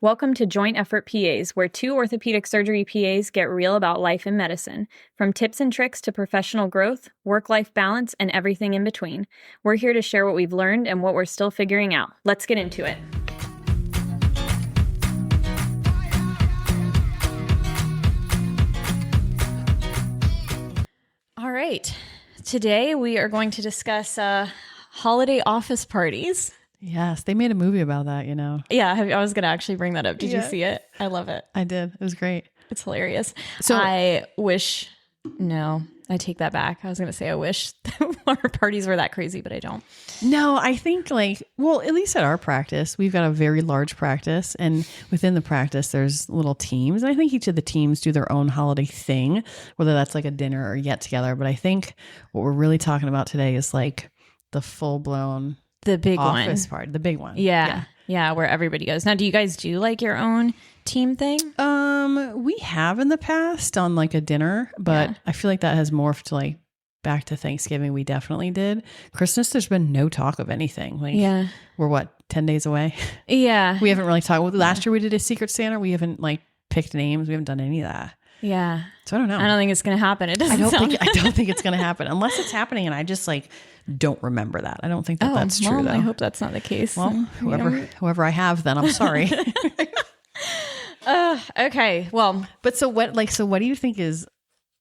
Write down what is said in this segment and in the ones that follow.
Welcome to Joint Effort PAs, where two orthopedic surgery PAs get real about life in medicine. From tips and tricks to professional growth, work-life balance, and everything in between. We're here to share what we've learned and what we're still figuring out. Let's get into it. All right. Today we are going to discuss holiday office parties. Yes, they made a movie about that, you know. Yeah, I was going to actually bring that up. Did you see it? I love it. I did. It was great. It's hilarious. So I take that back. I was going to say I wish our parties were that crazy, but I don't. No, I think at least at our practice, we've got a very large practice. And within the practice, there's little teams. And I think each of the teams do their own holiday thing, whether that's like a dinner or get together. But I think what we're really talking about today is like the full-blown the big office one. party, the big one. Yeah, where everybody goes. Now, do you guys do like your own team thing? We have in the past on like a dinner, but I feel like that has morphed to like back to Thanksgiving. We definitely did. Christmas, there's been no talk of anything. We're 10 days away? Yeah. We haven't really talked. Last year we did a Secret Santa. We haven't like picked names. We haven't done any of that. Yeah. So I don't know. I don't think it's going to happen. It doesn't. I don't think it's going to happen unless it's happening and I just like don't remember that. I don't think that's true though. I hope that's not the case. Well, whoever I have, then I'm sorry. Okay. Well, but so what do you think is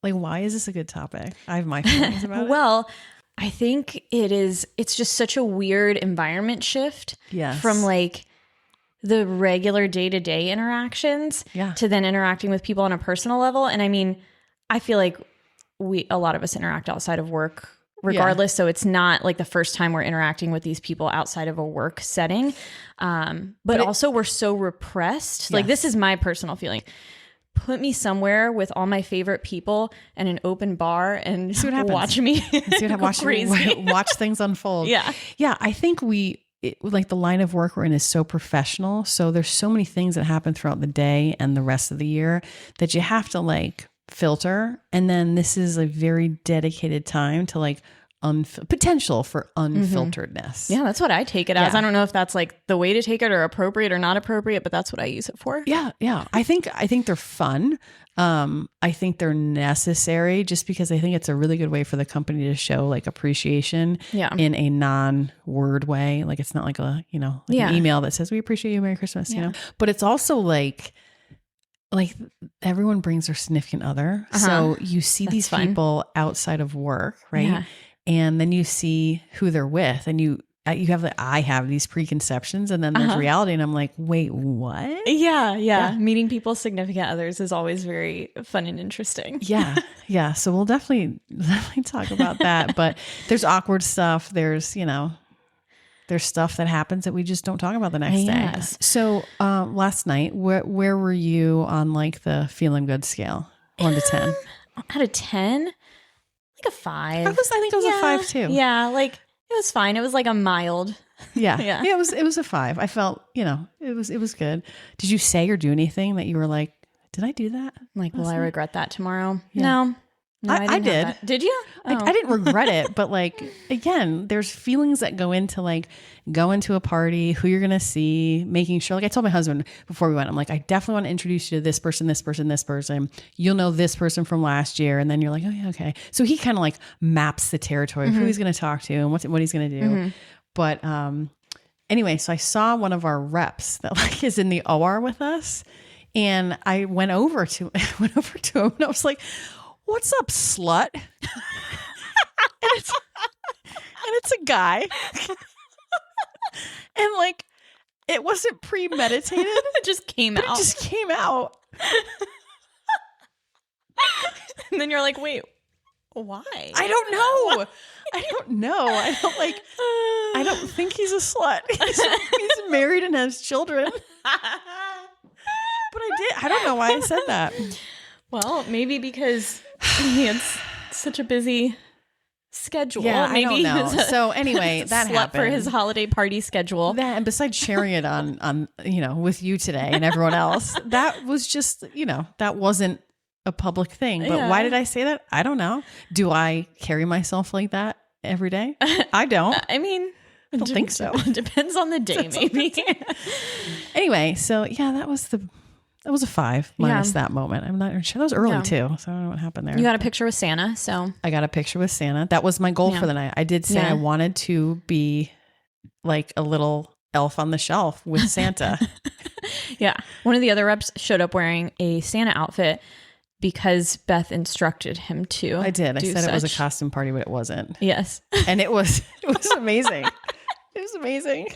like, why is this a good topic? I have my feelings about it. Well, I think it's just such a weird environment shift from like the regular day-to-day interactions to then interacting with people on a personal level. And I mean, I feel like a lot of us interact outside of work regardless. So it's not like the first time we're interacting with these people outside of a work setting. But also we're so repressed. Yes. Like this is my personal feeling. Put me somewhere with all my favorite people and an open bar and see what happens. Watch me watch things unfold. Yeah. Yeah. I think like the line of work we're in is so professional. So there's so many things that happen throughout the day and the rest of the year that you have to like filter. And then this is a very dedicated time to like potential for unfilteredness. Yeah, that's what I take it as. I don't know if that's like the way to take it or appropriate or not appropriate, but that's what I use it for. Yeah. I think they're fun. I think they're necessary just because I think it's a really good way for the company to show like appreciation in a non-word way. Like it's not like an email that says we appreciate you, Merry Christmas, you know. But it's also like everyone brings their significant other. So you see these people outside of work, right? Yeah. And then you see who they're with and I have these preconceptions and then there's reality and I'm like, wait, what? Yeah. Meeting people's significant others is always very fun and interesting. Yeah. So we'll definitely talk about that, but there's awkward stuff. There's stuff that happens that we just don't talk about the next day. So last night, where were you on like the feeling good scale? 1 to 10? Out of 10? Like a 5. I think it was a 5 too. Yeah, like it was fine. It was like a mild. Yeah. It was a 5. I felt, it was good. Did you say or do anything that you were like, did I do that? Like, will I regret that tomorrow? Yeah. No, I did. Did you? I didn't regret it, but like, again, there's feelings that go into like going to a party, who you're going to see, making sure, like I told my husband before we went, I'm like, I definitely want to introduce you to this person, this person, this person. You'll know this person from last year. And then you're like, oh yeah, okay. So he kind of like maps the territory of who he's going to talk to and what he's going to do. But anyway, so I saw one of our reps that like is in the OR with us. And I went over to him and I was like, what's up, slut? and it's a guy. And like, it wasn't premeditated. It just came out. It just came out. And then you're like, wait, why? I don't know. I don't think he's a slut. He's married and has children. But I don't know why I said that. Well, maybe because he had such a busy schedule. Yeah, maybe I don't know. So anyway, that happened for his holiday party schedule. That, and besides sharing it on with you today and everyone else, that was just that wasn't a public thing. But why did I say that? I don't know. Do I carry myself like that every day? I don't. I mean, I don't think so. Depends on the day, maybe. Anyway, so yeah, that was a 5 minus that moment. I'm not sure. That was early too, so I don't know what happened there. You got a picture with Santa, so. I got a picture with Santa. That was my goal for the night. I did say I wanted to be like a little elf on the shelf with Santa. Yeah. One of the other reps showed up wearing a Santa outfit because Beth instructed him to. I did. I said it was a costume party, but it wasn't. Yes. And it was amazing. It was amazing.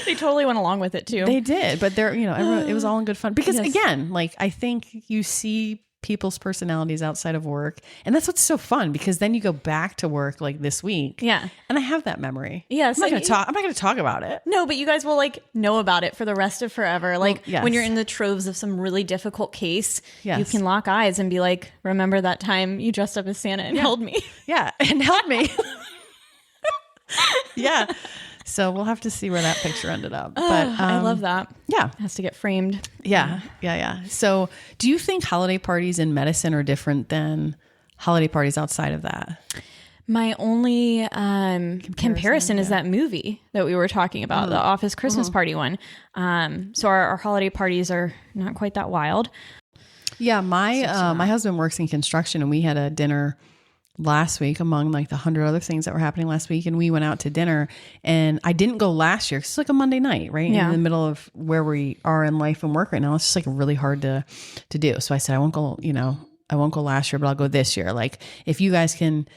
They totally went along with it too. They did, but everyone, it was all in good fun. Because again, like I think you see people's personalities outside of work, and that's what's so fun, because then you go back to work like this week. Yeah. And I have that memory. Yes. I'm not going to talk about it. No, but you guys will like know about it for the rest of forever. Like when you're in the troves of some really difficult case, you can lock eyes and be like, remember that time you dressed up as Santa and held me? Yeah. And held me. Yeah. So we'll have to see where that picture ended up. But I love that. Yeah. It has to get framed. Yeah. So do you think holiday parties in medicine are different than holiday parties outside of that? My only comparison is that movie that we were talking about, the Office Christmas party one. So our holiday parties are not quite that wild. Yeah. My husband works in construction, and we had a dinner last week among like the 100 other things that were happening last week. And we went out to dinner, and I didn't go last year. 'Cause it's like a Monday night, right? Yeah. In the middle of where we are in life and work right now. It's just like really hard to do. So I said, I won't go last year, but I'll go this year. Like if you guys can,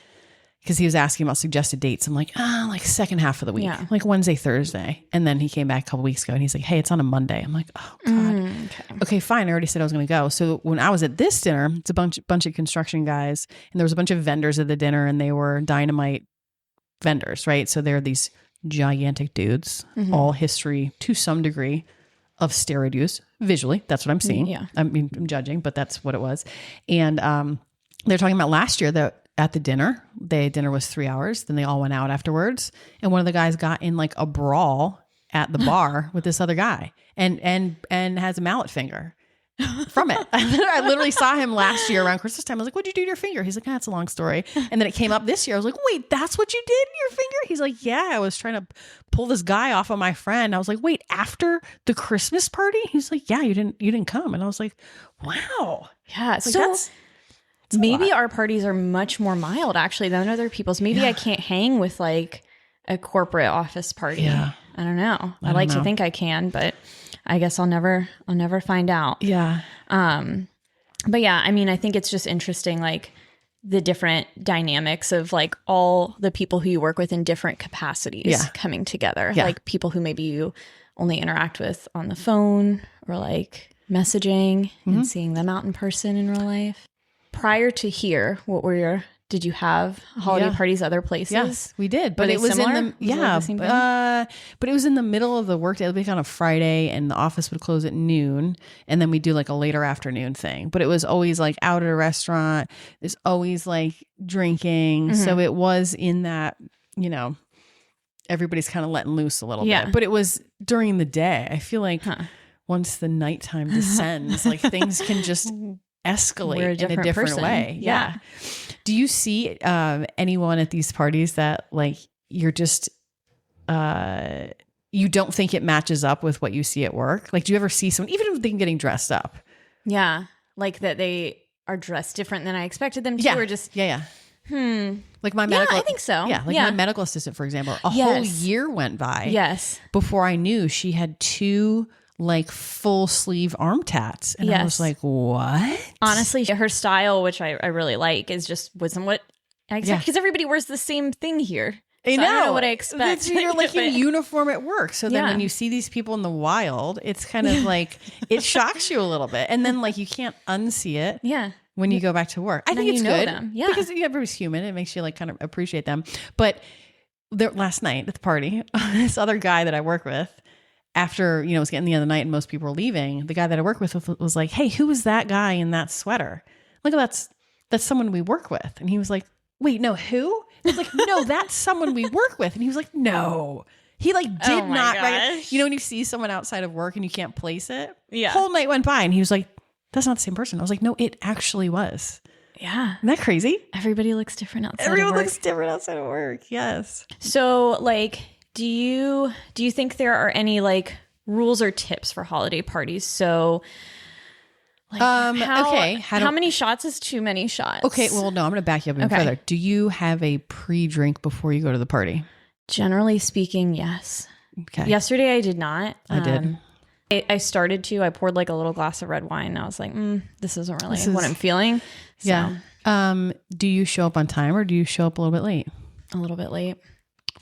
because he was asking about suggested dates. I'm like, like second half of the week, like Wednesday, Thursday. And then he came back a couple weeks ago and he's like, hey, it's on a Monday. I'm like, oh God. Okay, fine. I already said I was going to go. So when I was at this dinner, it's a bunch of construction guys, and there was a bunch of vendors at the dinner, and they were dynamite vendors, right? So they're these gigantic dudes, all history to some degree of steroid use visually. That's what I'm seeing. Yeah. I mean, I'm judging, but that's what it was. And they're talking about last year that at the dinner, dinner was 3 hours. Then they all went out afterwards. And one of the guys got in like a brawl at the bar with this other guy and has a mallet finger from it. I literally saw him last year around Christmas time. I was like, what'd you do to your finger? He's like, that's a long story. And then it came up this year. I was like, wait, that's what you did to your finger? He's like, yeah, I was trying to pull this guy off of my friend. I was like, wait, after the Christmas party? He's like, yeah, you didn't come. And I was like, wow. Yeah. Like, so maybe our parties are much more mild actually than other people's. Maybe I can't hang with like a corporate office party. Yeah. I don't know. I like to think I can, but I guess I'll never find out. Yeah. But yeah, I mean, I think it's just interesting, like the different dynamics of like all the people who you work with in different capacities coming together. Yeah. Like people who maybe you only interact with on the phone or like messaging and seeing them out in person in real life. Prior to here, did you have holiday parties other places? Yes, we did. But it was similar? in the but it was in the middle of the workday. It would be on a Friday, and the office would close at noon, and then we do like a later afternoon thing. But it was always like out at a restaurant. There's always like drinking. So it was in that, everybody's kind of letting loose a little bit. But it was during the day. I feel like once the nighttime descends, like things can just escalate in a different way. Yeah. Do you see anyone at these parties that like you're just you don't think it matches up with what you see at work? Like, do you ever see someone, even if they're getting dressed up? Yeah, like that they are dressed different than I expected them to, or just Like my medical, I think so. Yeah, like my medical assistant, for example, a whole year went by. Yes, before I knew she had 2 like full sleeve arm tats. And I was like, what? Honestly, her style, which I really like, wasn't what I expected, because everybody wears the same thing here. I don't know what I expect. You're like in uniform at work. So then when you see these people in the wild, it's kind of like, it shocks you a little bit. And then like, you can't unsee it. Yeah. When you go back to work. I think it's good. Yeah. Because everybody's human. It makes you like kind of appreciate them. But last night at the party, this other guy that I work with, after, it was getting the end of the night and most people were leaving, the guy that I work with was like, hey, who was that guy in that sweater? Like, that's someone we work with. And he was like, wait, no, who? I was like, no, that's someone we work with. And he was like, no. He like did not. Right? When you see someone outside of work and you can't place it. Yeah. Whole night went by and he was like, that's not the same person. I was like, no, it actually was. Yeah. Isn't that crazy? Everybody looks different outside Everyone of work. looks different outside of work. Yes. So like, do you think there are any like rules or tips for holiday parties? So like, how many shots is too many shots? Okay. Well, no, I'm going to back you up even further. Do you have a pre-drink before you go to the party? Generally speaking, yes. Okay. Yesterday I did not. I did. I started to. I poured like a little glass of red wine. And I was like, this isn't really what I'm feeling. So, yeah. Do you show up on time or do you show up a little bit late? A little bit late.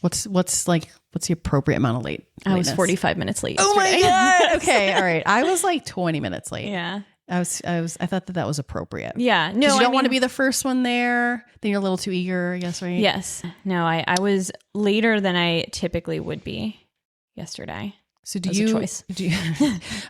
What's the appropriate amount of late? I was 45 minutes late. Oh my God. Okay. All right. I was like 20 minutes late. Yeah. I thought that was appropriate. Yeah. No, you don't want to be the first one there. Then you're a little too eager, I guess, right? Yes. No, I was later than I typically would be yesterday. So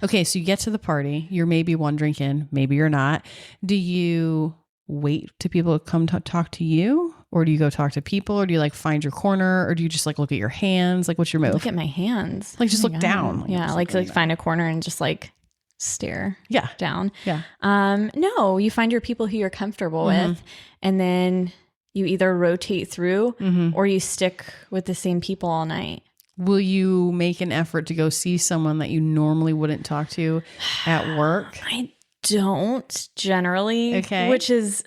okay. So you get to the party, you're maybe one drink in, maybe you're not. Do you wait till people come to talk to you? Or do you go talk to people? Or do you like find your corner? Or do you just like look at your hands? Like what's your move? Look at my hands. Like just look down. Like find a corner and just like stare down. Yeah. No, you find your people who you're comfortable with, and then you either rotate through or you stick with the same people all night. Will you make an effort to go see someone that you normally wouldn't talk to at work? I don't generally. Okay. Which is,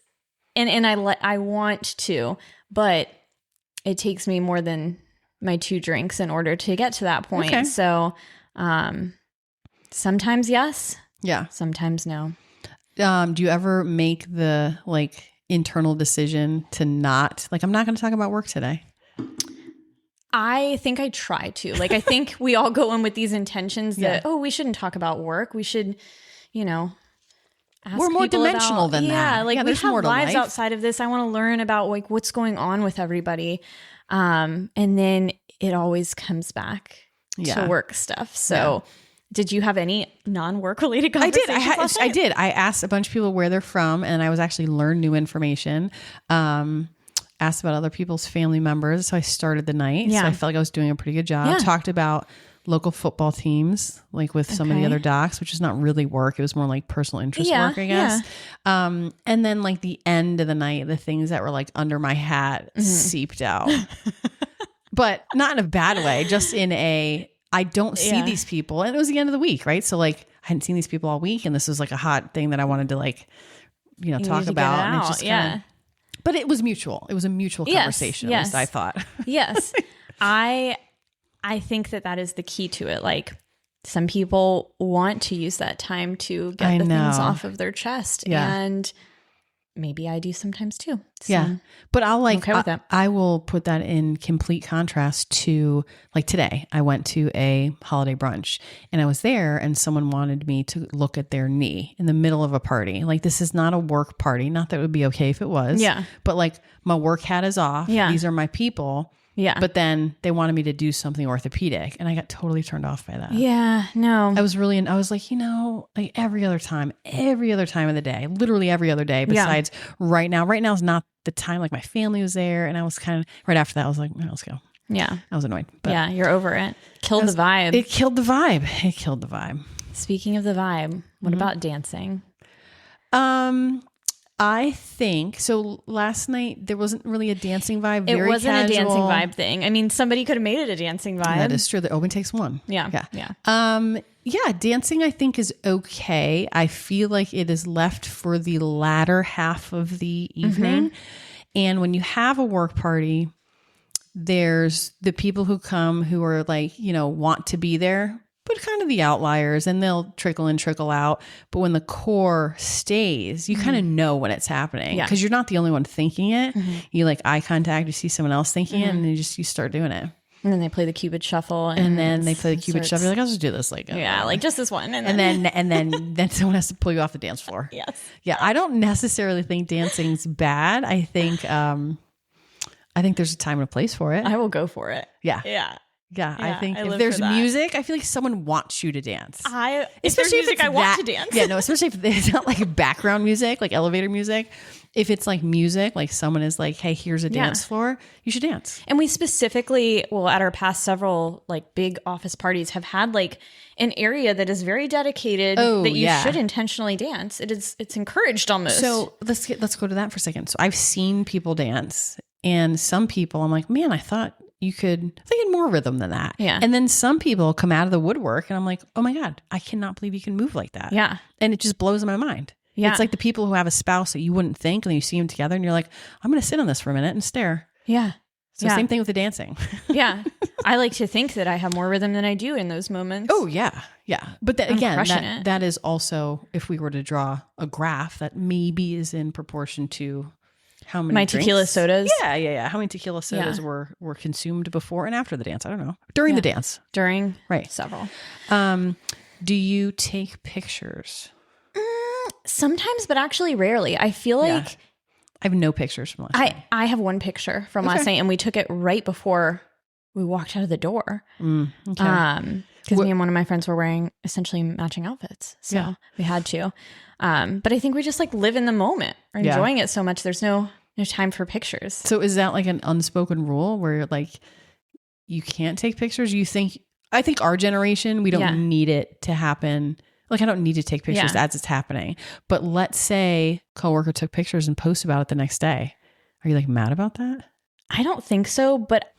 and I want to, but it takes me more than my 2 drinks in order to get to that point. Okay. So, sometimes yes. Yeah. Sometimes no. Do you ever make the like internal decision to not like, I'm not going to talk about work today? I think I try to. Like, I think we all go in with these intentions that, we shouldn't talk about work. We should, ask we're more people dimensional than that. Yeah, like we there's have more to lives life. outside of this. I want to learn about like what's going on with everybody. And then it always comes back to work stuff. So did you have any non-work related conversations? I did. I asked a bunch of people where they're from, and I was actually learned new information. Asked about other people's family members. So I started the night. So I felt like I was doing a pretty good job. Yeah. Talked about local football teams, like with some of the other docs, which is not really work. It was more like personal interest work, I guess. Yeah. And then like the end of the night, the things that were like under my hat seeped out, but not in a bad way, just in a, I don't see these people. And it was the end of the week, right? So like I hadn't seen these people all week, and this was like a hot thing that I wanted to like, talk about. And it just kinda, but it was mutual. It was a mutual conversation, at least I thought. Yes. I think that is the key to it. Like some people want to use that time to get the things off of their chest. Yeah. And maybe I do sometimes too. So yeah. But I'll like, okay with that. I will put that in complete contrast to like today. I went to a holiday brunch and I was there and someone wanted me to look at their knee in the middle of a party. Like this is not a work party. Not that it would be okay if it was. Yeah. But like my work hat is off. Yeah. These are my people. Yeah. But then they wanted me to do something orthopedic and I got totally turned off by that. Yeah. No. I was like, like every other time of the day, literally every other day besides right now. Right now is not the time. Like my family was there and I was kind of right after that. I was like, let's go. Yeah. I was annoyed. But yeah. You're over it. Killed the vibe. It killed the vibe. Speaking of the vibe, what about dancing? I think so. Last night there wasn't really a dancing vibe. It wasn't casual. A dancing vibe thing. I mean, somebody could have made it a dancing vibe. That is true. It only takes one. Yeah. Dancing I think is okay. I feel like it is left for the latter half of the evening. And when you have a work party, there's the people who come who are like, want to be there, but kind of the outliers, and they'll trickle in, trickle out. But when the core stays, you kind of know when it's happening because you're not the only one thinking it. You like eye contact, you see someone else thinking it, and then you start doing it. And then they play the Cupid shuffle, and then they play the Cupid shuffle. You're like, I'll just do this, like like just this one, and then someone has to pull you off the dance floor. Yes, yeah. I don't necessarily think dancing's bad. I think there's a time and a place for it. I will go for it. Yeah, yeah. Yeah, I think if there's music, I feel like someone wants you to dance. Especially if I want to dance. Yeah, no, especially if it's not like background music, like elevator music. If it's like music, like someone is like, hey, here's a dance floor, you should dance. And we specifically, at our past several like big office parties have had like an area that is very dedicated that you should intentionally dance. It's encouraged almost. So let's go to that for a second. So I've seen people dance, and some people I'm like, man, I thought you had more rhythm than that. Yeah. And then some people come out of the woodwork and I'm like, oh my God, I cannot believe you can move like that. Yeah. And it just blows my mind. Yeah. It's like the people who have a spouse that you wouldn't think, and then you see them together and you're like, I'm going to sit on this for a minute and stare. Yeah. So same thing with the dancing. Yeah. I like to think that I have more rhythm than I do in those moments. Oh yeah. Yeah. But that is also, if we were to draw a graph, that maybe is in proportion to how many drinks. Tequila sodas. Yeah. How many tequila sodas were consumed before and after the dance? I don't know. During the dance. During. Right. Several. Do you take pictures? Sometimes, but actually rarely. I feel like I have no pictures from last night. I have one picture from last night, and we took it right before we walked out of the door. Okay. Because me and one of my friends were wearing essentially matching outfits. So we had to. But I think we just like live in the moment. We're enjoying it so much. There's no time for pictures. So is that like an unspoken rule where you're like, you can't take pictures? I think our generation, we don't need it to happen. Like, I don't need to take pictures as it's happening. But let's say a coworker took pictures and posted about it the next day. Are you like mad about that? I don't think so. But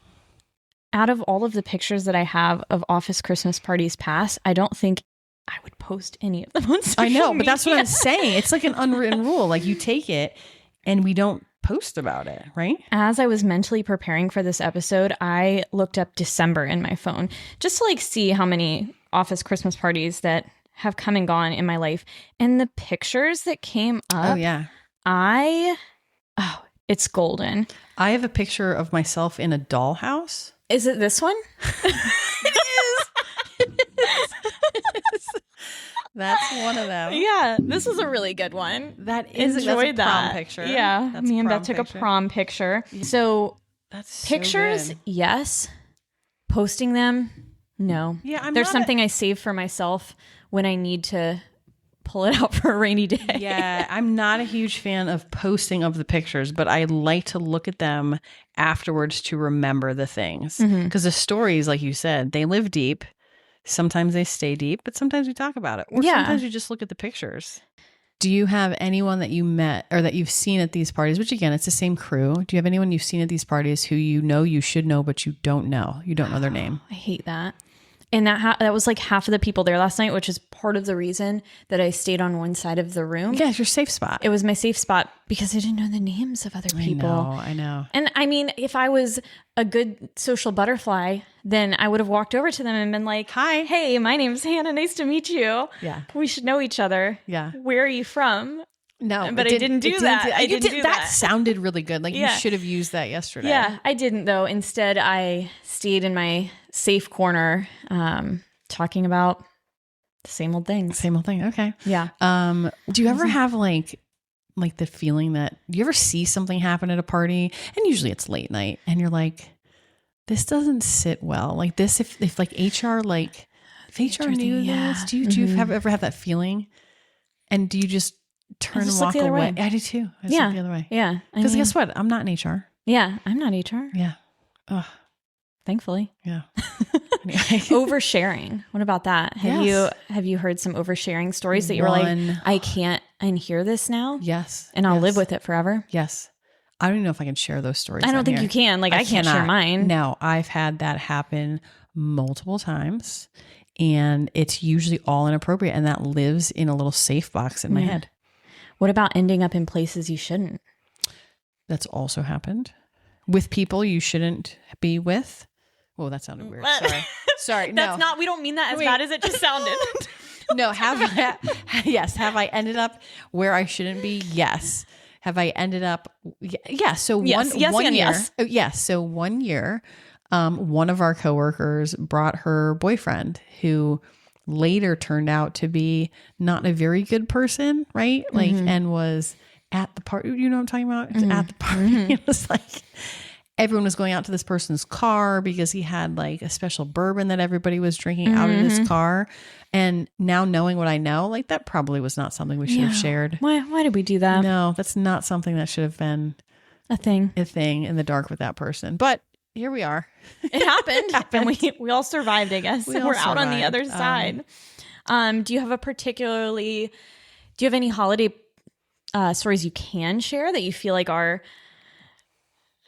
out of all of the pictures that I have of office Christmas parties past, I don't think I would post any of them on social media. But that's what I'm saying. It's like an unwritten rule. Like, you take it and we don't post about it, right? As I was mentally preparing for this episode, I looked up December in my phone just to like see how many office Christmas parties that have come and gone in my life. And the pictures that came up, it's golden. I have a picture of myself in a dollhouse. Is it this one? It is. That's one of them. Yeah, this is a really good one. That is Enjoyed that's a prom that picture. Yeah, that's me and Beth took a prom picture. So that's pictures, so yes. Posting them, no. Yeah, there's something I save for myself when I need to pull it out for a rainy day. Yeah, I'm not a huge fan of posting of the pictures, but I like to look at them afterwards to remember the things. Because the stories, like you said, they live deep. Sometimes they stay deep, but sometimes we talk about it. Or sometimes you just look at the pictures. Do you have anyone that you met or that you've seen at these parties, which again, it's the same crew. Do you have anyone you've seen at these parties who you should know, but you don't know? You don't know their name. I hate that. And that was like half of the people there last night, which is part of the reason that I stayed on one side of the room. Yeah, it's your safe spot. It was my safe spot because I didn't know the names of other people. I know. And I mean, if I was a good social butterfly, then I would have walked over to them and been like, hi, hey, my name's Hannah. Nice to meet you. Yeah. We should know each other. Yeah. Where are you from? No, but I didn't do that. I didn't do that. That sounded really good. Like you should have used that yesterday. Yeah, I didn't though. Instead, I stayed in my safe corner, talking about the same old things. Same old thing. Okay. Yeah. Do you ever have like the feeling that do you ever see something happen at a party, and usually it's late night, and you're like, this doesn't sit well. Like this, if like HR, like if HR knew this, do you ever have that feeling? And do you just turn and walk away? I do too. I just look the other way. Yeah. Because guess what? I'm not in HR. Yeah. I'm not HR. Yeah. Ugh. Thankfully. Yeah. Anyway. Oversharing. What about that? Have you heard some oversharing stories that you were like, I can't unhear this now? Yes. And I'll live with it forever? Yes. I don't even know if I can share those stories. I don't think you can. Like I can't share mine. No, I've had that happen multiple times, and it's usually all inappropriate, and that lives in a little safe box in my head. What about ending up in places you shouldn't? That's also happened with people you shouldn't be with. Whoa, that sounded weird. Sorry. That's not, we don't mean that as bad as it just sounded. No, have I ended up where I shouldn't be? Yes. Have I ended up? Yeah. So one year, one of our coworkers brought her boyfriend, who later turned out to be not a very good person, right? Like, and was at the party. You know what I'm talking about? It was at the party. It was like, everyone was going out to this person's car because he had like a special bourbon that everybody was drinking out of his car. And now knowing what I know, like that probably was not something we should have shared. Why did we do that? No, that's not something that should have been a thing in the dark with that person. But here we are. It happened. And we all survived, I guess. We're out on the other side. Do you have any holiday stories you can share that you feel like are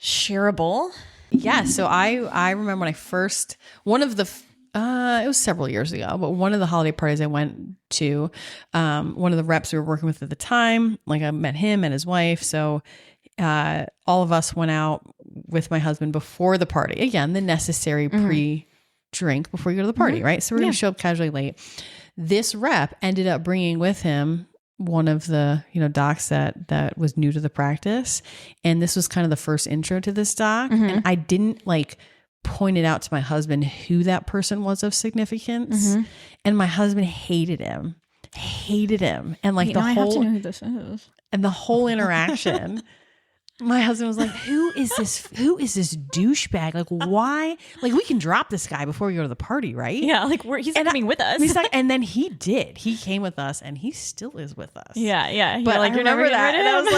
shareable? Yeah. So I remember when I first, it was several years ago, but one of the holiday parties I went to, one of the reps we were working with at the time, like I met him and his wife. So all of us went out with my husband before the party. Again, the necessary pre-drink before you go to the party, right? So we're going to show up casually late. This rep ended up bringing with him one of the, docs that was new to the practice. And this was kind of the first intro to this doc. And I didn't like point it out to my husband who that person was of significance. And my husband hated him. And like I have to know who this is. And the whole interaction, my husband was like, who is this douchebag? Like, why? Like, we can drop this guy before we go to the party, right? Yeah, like he's coming with us. And then he did. He came with us and he still is with us. Yeah. But I remember that. And I was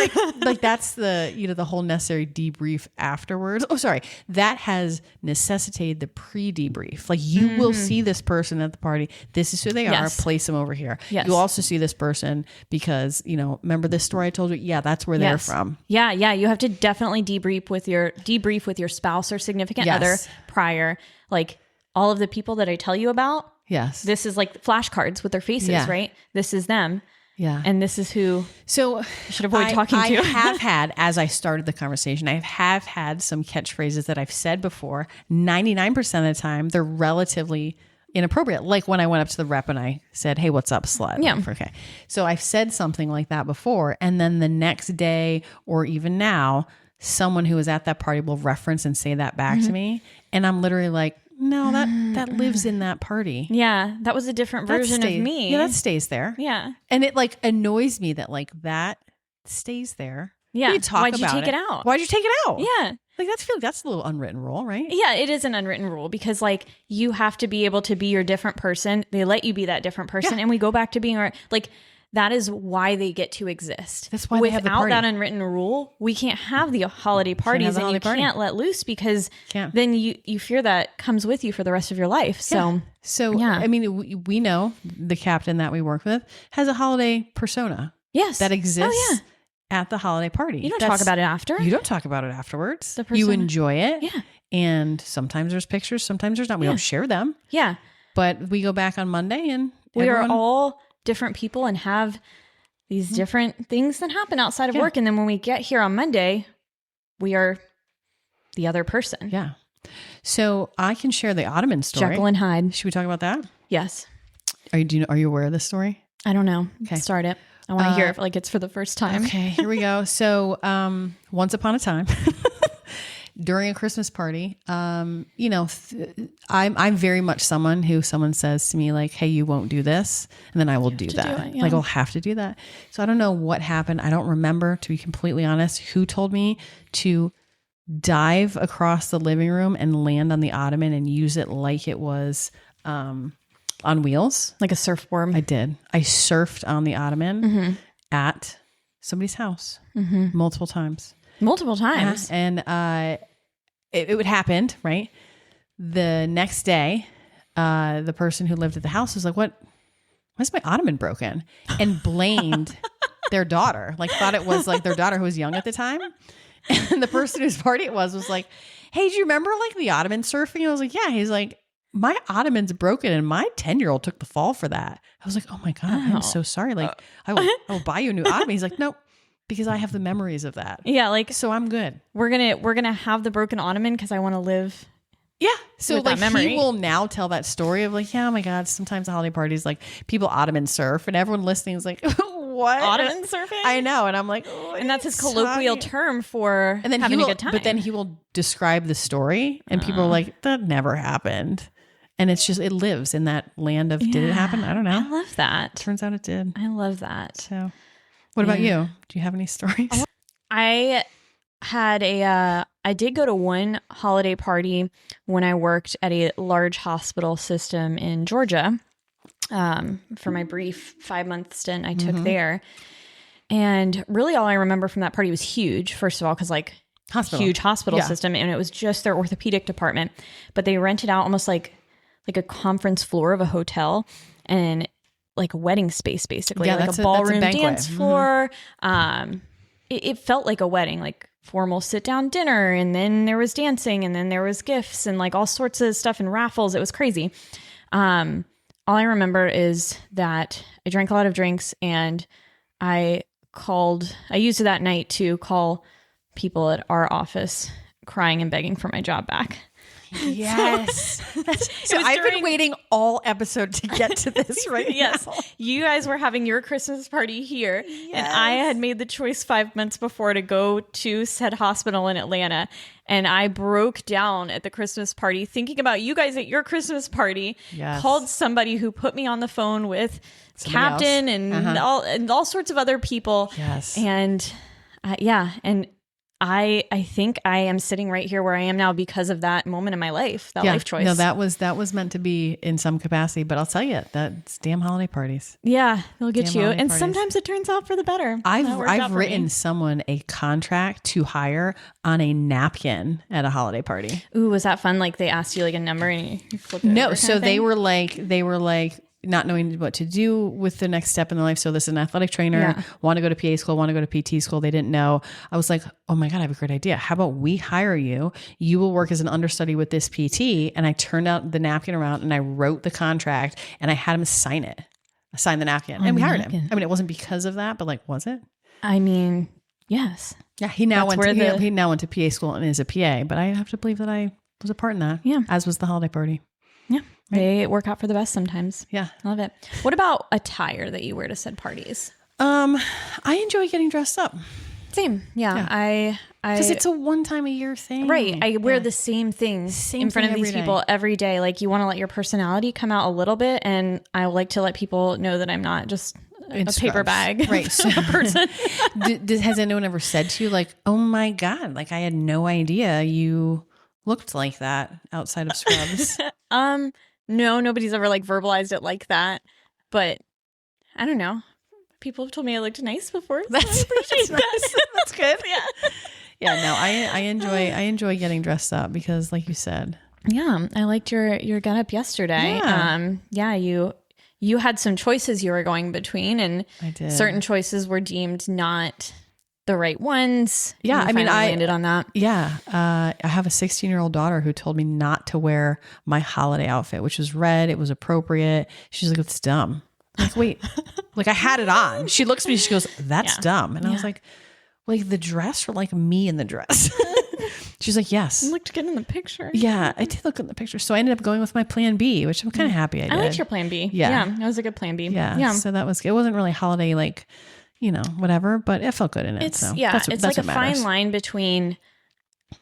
like, that's the, the whole necessary debrief afterwards. Oh, sorry. That has necessitated the pre-debrief. Like, you will see this person at the party. This is who they are. Place them over here. Yes. You'll also see this person because, remember this story I told you? Yeah, that's where they're from. Yeah. You have to definitely debrief with your spouse or significant other prior. Like all of the people that I tell you about. Yes. This is like flashcards with their faces, right? This is them. Yeah. And this is who you should avoid talking to. I have had, as I started the conversation, I have had some catchphrases that I've said before. 99% of the time, they're relatively inappropriate. Like when I went up to the rep and I said, "Hey, what's up, slut?" Yeah. Like, okay. So I've said something like that before. And then the next day or even now, someone who was at that party will reference and say that back to me. And I'm literally like, no, that lives in that party. Yeah. That was a different version of me. Yeah, that stays there. Yeah. And it like annoys me that like that stays there. Yeah. Why'd you take it out? Why'd you take it out? Yeah. Like that's a little unwritten rule, right? Yeah, it is an unwritten rule because like you have to be able to be your different person. They let you be that different person and we go back to being that is why they get to exist. That's why without that unwritten rule, we can't have the holiday parties and you can't let loose because then you fear that comes with you for the rest of your life. So I mean, we know the captain that we work with has a holiday persona. Yes. That exists at the holiday party. You don't talk about it after. You don't talk about it afterwards. You enjoy it. Yeah. And sometimes there's pictures, sometimes there's not. We don't share them. Yeah. But we go back on Monday and we are all different people and have these different things that happen outside of work. And then when we get here on Monday, we are the other person. Yeah. So I can share the Ottoman story. Jekyll and Hyde. Should we talk about that? Yes. Are you aware of this story? I don't know. Okay. Start it. I want to hear it like it's for the first time. Okay, here we go. So once upon a time, during a Christmas party, I'm very much someone who someone says to me like, "Hey, you won't do this," and then I will do that. Like I'll have to do that. So I don't know what happened. I don't remember, to be completely honest, who told me to dive across the living room and land on the ottoman and use it like it was on wheels. Like a surfboard. I did. I surfed on the ottoman at somebody's house multiple times. Multiple times. Yeah. And it would happen, right? The next day, the person who lived at the house was like, why is my ottoman broken? And blamed their daughter. Like thought it was like their daughter who was young at the time. And the person whose party it was like, "Hey, do you remember like the ottoman surfing?" I was like, "Yeah." He's like, "My ottoman's broken and my 10-year-old took the fall for that." I was like, "Oh my God, I'm so sorry. Like I will buy you a new ottoman." He's like, "Nope, because I have the memories of that." Yeah. Like, so I'm good. We're going to have the broken ottoman because I want to live. Yeah. So like he will now tell that story of like, "Yeah, oh my God, sometimes the holiday parties, like people ottoman surf," and everyone listening is like, "What? Ottoman surfing?" I know. And I'm like, and that's his colloquial term for having a good time. But then he will describe the story and people are like, "That never happened." And it's just, it lives in that land of, did it happen? I don't know. I love that. Turns out it did. I love that. So what about you? Do you have any stories? I had I I did go to one holiday party when I worked at a large hospital system in Georgia for my brief 5-month stint I took there. And really all I remember from that party was huge, first of all, because like huge hospital system, and it was just their orthopedic department. But they rented out almost like a conference floor of a hotel and like a wedding space, basically, like a ballroom dance floor. It felt like a wedding, like formal sit down dinner. And then there was dancing, and then there was gifts and like all sorts of stuff and raffles. It was crazy. All I remember is that I drank a lot of drinks, and I used that night to call people at our office crying and begging for my job back. Yes. So I've been waiting all episode to get to this right yes. now. You guys were having your Christmas party here, and I had made the choice 5 months before to go to said hospital in Atlanta, and I broke down at the Christmas party thinking about you guys at your Christmas party. Called somebody who put me on the phone with somebody Captain else. and all sorts of other people. And and I think I am sitting right here where I am now because of that moment in my life, that life choice. No, that was meant to be in some capacity, but I'll tell you, that's damn holiday parties. Yeah, they'll get you. And sometimes it turns out for the better. I've written someone a contract to hire on a napkin at a holiday party. Ooh, was that fun? Like they asked you like a number and you flipped it over so they were like not knowing what to do with the next step in their life. So this is an athletic trainer, want to go to PA school, want to go to PT school. They didn't know. I was like, oh my God, I have a great idea. How about we hire you? You will work as an understudy with this PT. And I turned out the napkin around and I wrote the contract and I had him sign it. Sign the napkin. And we hired him. I mean, it wasn't because of that, but like, was it? I mean, yes. Yeah. He now went to PA school and is a PA, but I have to believe that I was a part in that. Yeah. As was the holiday party. Yeah. They work out for the best sometimes. Yeah. I love it. What about attire that you wear to said parties? I enjoy getting dressed up. Same. Yeah. I because it's a one time a year thing. Right. I wear the same things in front of these people every day. Like you want to let your personality come out a little bit. And I like to let people know that I'm not just a paper bag person. Has anyone ever said to you like, oh my God, like I had no idea you looked like that outside of scrubs? No, nobody's ever like verbalized it like that, but I don't know. People have told me I looked nice before. So I appreciate that. That's good. Yeah. No, I enjoy getting dressed up because like you said. Yeah. I liked your get up yesterday. You had some choices you were going between, and I did. Certain choices were deemed not the right ones. Yeah. I mean, I landed on that. Yeah. I have a 16-year-old daughter who told me not to wear my holiday outfit, which was red. It was appropriate. She's like, it's dumb. I'm like, wait, like I had it on. She looks at me, she goes, that's dumb. And I was like the dress or like me in the dress? She's like, yes. You looked good in the picture. Yeah, I did look good in the picture. So I ended up going with my plan B, which I'm kind of happy I did. I liked your plan B. Yeah. That was a good plan B. Yeah. So that was, it wasn't really holiday, like, whatever, but it felt good in it. It's, so it's like a fine line between,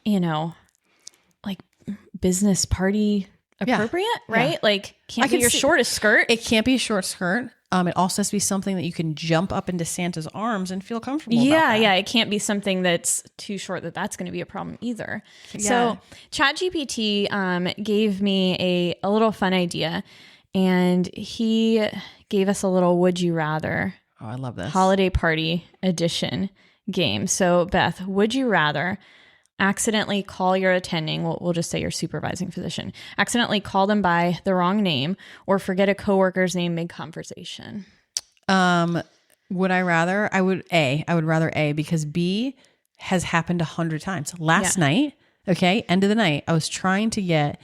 like business party appropriate, right? Yeah. Like can't be your shortest skirt. It can't be a short skirt. It also has to be something that you can jump up into Santa's arms and feel comfortable about that. Yeah. It can't be something that's too short that's going to be a problem either. Yeah. So ChatGPT gave me a little fun idea, and he gave us a little would you rather. Oh, I love this. Holiday party edition game. So Beth, would you rather accidentally call your attending, we'll just say your supervising physician, accidentally call them by the wrong name, or forget a coworker's name mid-conversation? Would I rather? I would rather A, because B has happened 100 times. Last night, end of the night, I was trying to get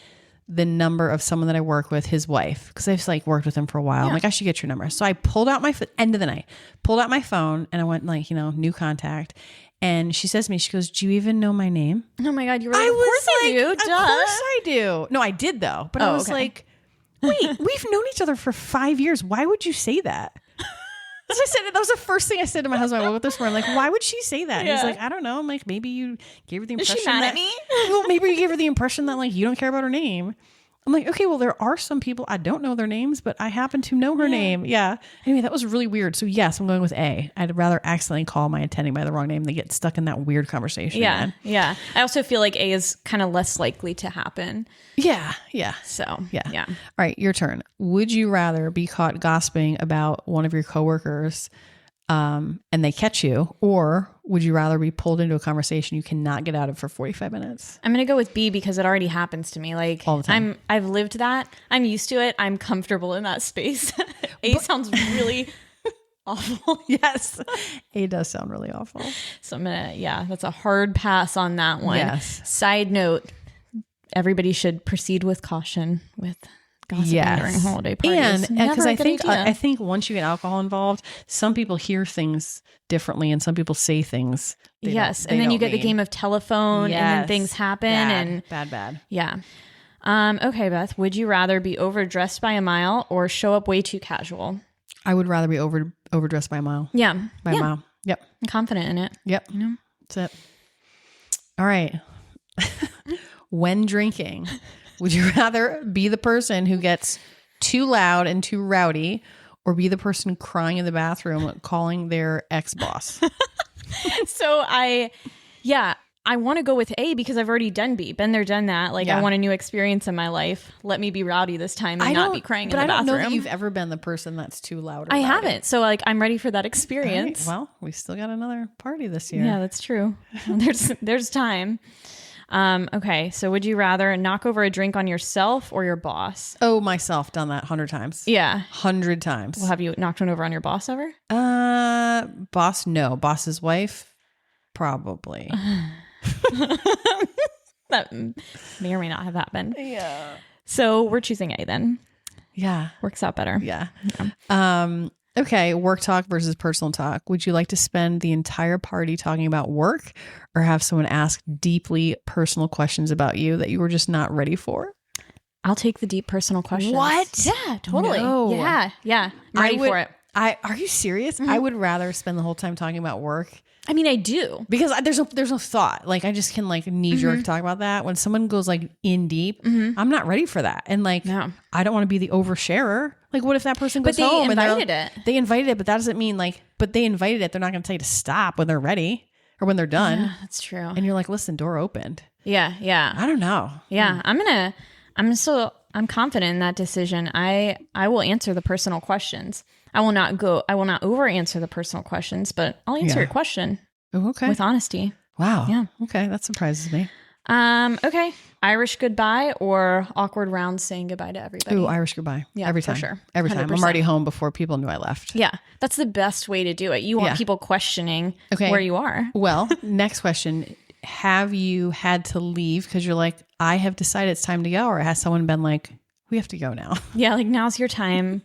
the number of someone that I work with, his wife, because I've like worked with him for a while. I'm like, I should get your number. So I pulled out end of the night, pulled out my phone, and I went like, new contact. And she says to me, she goes, do you even know my name? Oh my God. You were like, of course I do. Of course I do. No, I did though. But I was like, wait, we've known each other for 5 years. Why would you say that? So I said, that was the first thing I said to my husband. I woke up this morning, like, why would she say that? Yeah. He's like, I don't know. I'm like, maybe you gave her the impression. Is she mad at me? Well, maybe you gave her the impression that like you don't care about her name. I'm like, okay, well, there are some people, I don't know their names, but I happen to know her name. Yeah. Anyway, that was really weird. So yes, I'm going with A. I'd rather accidentally call my attending by the wrong name than get stuck in that weird conversation. Yeah. Again. Yeah. I also feel like A is kind of less likely to happen. Yeah. Yeah. So, yeah. All right. Your turn. Would you rather be caught gossiping about one of your coworkers and they catch you, or would you rather be pulled into a conversation you cannot get out of for 45 minutes? I'm going to go with B because it already happens to me. Like all the time. I've lived that. I'm used to it. I'm comfortable in that space. Sounds really awful. Yes. A does sound really awful. So I'm going to, that's a hard pass on that one. Yes. Side note, everybody should proceed with caution with gossiping during holiday parties. And because I think once you get alcohol involved, some people hear things differently and some people say things. Yes. And then you get the game of telephone and then things happen. Bad. Yeah. Okay, Beth, would you rather be overdressed by a mile or show up way too casual? I would rather be overdressed by a mile. Yeah. By a mile. Yep. I'm confident in it. Yep. You know? That's it. All right. When drinking, would you rather be the person who gets too loud and too rowdy, or be the person crying in the bathroom calling their ex-boss? So I want to go with A because I've already done B. Been there, done that. Like I want a new experience in my life. Let me be rowdy this time and not be crying in the bathroom. But I don't know that you've ever been the person that's too loud. I haven't. So like I'm ready for that experience. Right. Well, we still got another party this year. Yeah, that's true. There's time. Okay, so would you rather knock over a drink on yourself or your boss? Oh, myself. Done that 100 times. Yeah. 100 times. Well, have you knocked one over on your boss ever? Boss, no. Boss's wife, probably. That may or may not have happened. Yeah. So we're choosing A then. Yeah. Works out better. Yeah. Okay, work talk versus personal talk. Would you like to spend the entire party talking about work or have someone ask deeply personal questions about you that you were just not ready for? I'll take the deep personal questions. What? Yeah, totally. No. Yeah. I'm ready for it. Are you serious? Mm-hmm. I would rather spend the whole time talking about work. I mean, I do. Because there's no thought. Like I just can like knee jerk talk about that. When someone goes like in deep, I'm not ready for that. And like, I don't want to be the oversharer. Like what if that person goes home and they invited it, but that doesn't mean but they invited it. They're not going to tell you to stop when they're ready or when they're done. Yeah, that's true. And you're like, listen, door opened. Yeah. I don't know. Yeah. I'm confident in that decision. I will answer the personal questions. I will not over answer the personal questions, but I'll answer your question. Oh, okay. With honesty. Wow. Yeah. Okay. That surprises me. Okay. Irish goodbye or awkward round saying goodbye to everybody. Ooh, Irish goodbye. Yeah, every time. For sure. Every time. 100%. I'm already home before people knew I left. Yeah. That's the best way to do it. You want people questioning where you are. Well, next question. Have you had to leave because you're like, I have decided it's time to go? Or has someone been like, we have to go now? Yeah. Like now's your time.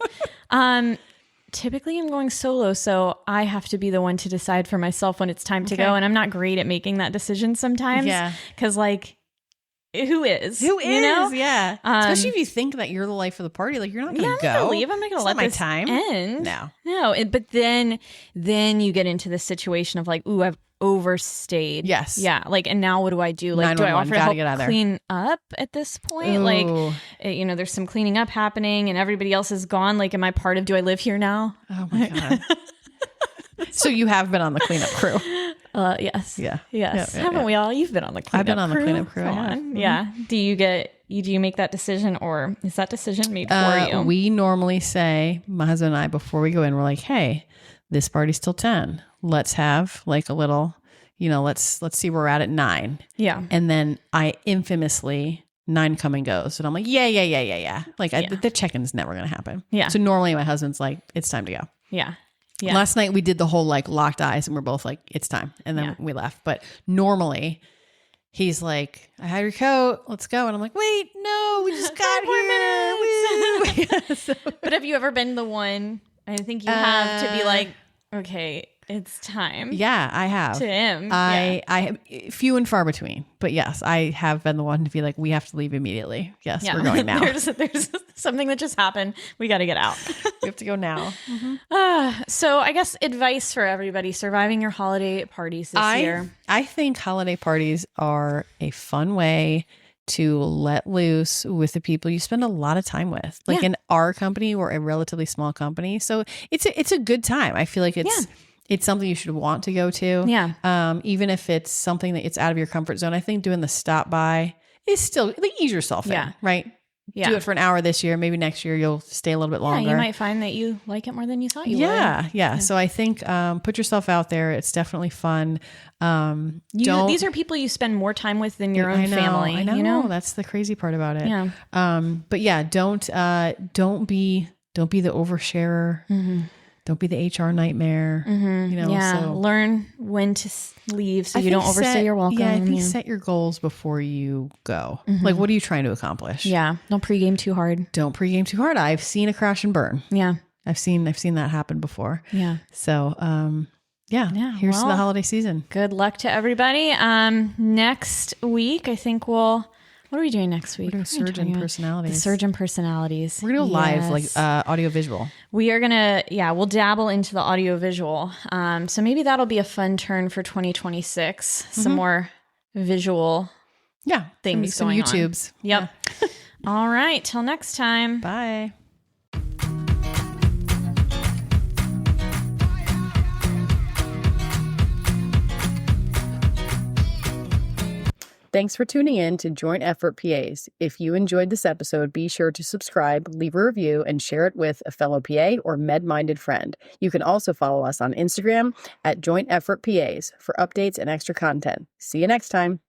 Typically I'm going solo, so I have to be the one to decide for myself when it's time to go. And I'm not great at making that decision sometimes. Yeah. Cause like, who is? You know? Yeah. Especially if you think that you're the life of the party, like you're not going to go. I'm gonna leave. I'm not going to let this time end. No. But then you get into the situation of like, ooh, I've overstayed. Yes. Yeah. Like, and now what do I do? Like, do I offer to help clean up at this point? Ooh. Like, there's some cleaning up happening and everybody else is gone. Like, am I part of, do I live here now? Oh my God. So you have been on the cleanup crew. Yes. Yeah. Yes. Haven't we all? You've been on the cleanup crew. I've been on the cleanup crew. Mm-hmm. Yeah. Do you make that decision or is that decision made for you? We normally say, my husband and I, before we go in, we're like, hey, this party's till 10. Let's have like a little, let's see where we're at 9. Yeah. And then I infamously 9 come and goes. And I'm like, yeah. Like the check-in's never going to happen. Yeah. So normally my husband's like, it's time to go. Yeah. Yeah. Last night we did the whole like locked eyes and we're both like, it's time. And then we left. But normally he's like, I had your coat. Let's go. And I'm like, wait, no, we just got 5 more minutes. But have you ever been the one, I think you have to be like, okay, it's time. Yeah, I have. To him. I have few and far between. But yes, I have been the one to be like, we have to leave immediately. Yes, we're going now. There's something that just happened. We got to get out. We have to go now. Mm-hmm. So I guess advice for everybody surviving your holiday parties this year. I think holiday parties are a fun way to let loose with the people you spend a lot of time with. Like in our company, we're a relatively small company. So it's a good time. I feel like it's something you should want to go to. Yeah. Even if it's something that it's out of your comfort zone, I think doing the stop by is still like ease yourself in, right? Yeah. Do it for an hour this year. Maybe next year you'll stay a little bit longer. Yeah, you might find that you like it more than you thought you would. Yeah. So I think put yourself out there. It's definitely fun. These are people you spend more time with than your own family. I know. You know? That's the crazy part about it. Yeah. But yeah, don't be the oversharer. Mm-hmm. Don't be the HR nightmare. Mm-hmm. You know, so learn when to leave so you don't overstay your welcome. Yeah, I think set your goals before you go. Mm-hmm. Like, what are you trying to accomplish? Yeah, don't pregame too hard. Don't pregame too hard. I've seen a crash and burn. Yeah, I've seen that happen before. Yeah. So, here's to the holiday season. Good luck to everybody. Next week, I think what are we doing next week? We're doing surgeon personalities. The surgeon personalities. We're going to go live, like audio visual. We are going to, we'll dabble into the audio visual. So maybe that'll be a fun turn for 2026. Mm-hmm. Some more visual things some going YouTubes. On. Yep. Yeah. All right. Till next time. Bye. Thanks for tuning in to Joint Effort PAs. If you enjoyed this episode, be sure to subscribe, leave a review, and share it with a fellow PA or med-minded friend. You can also follow us on Instagram at Joint Effort PAs for updates and extra content. See you next time.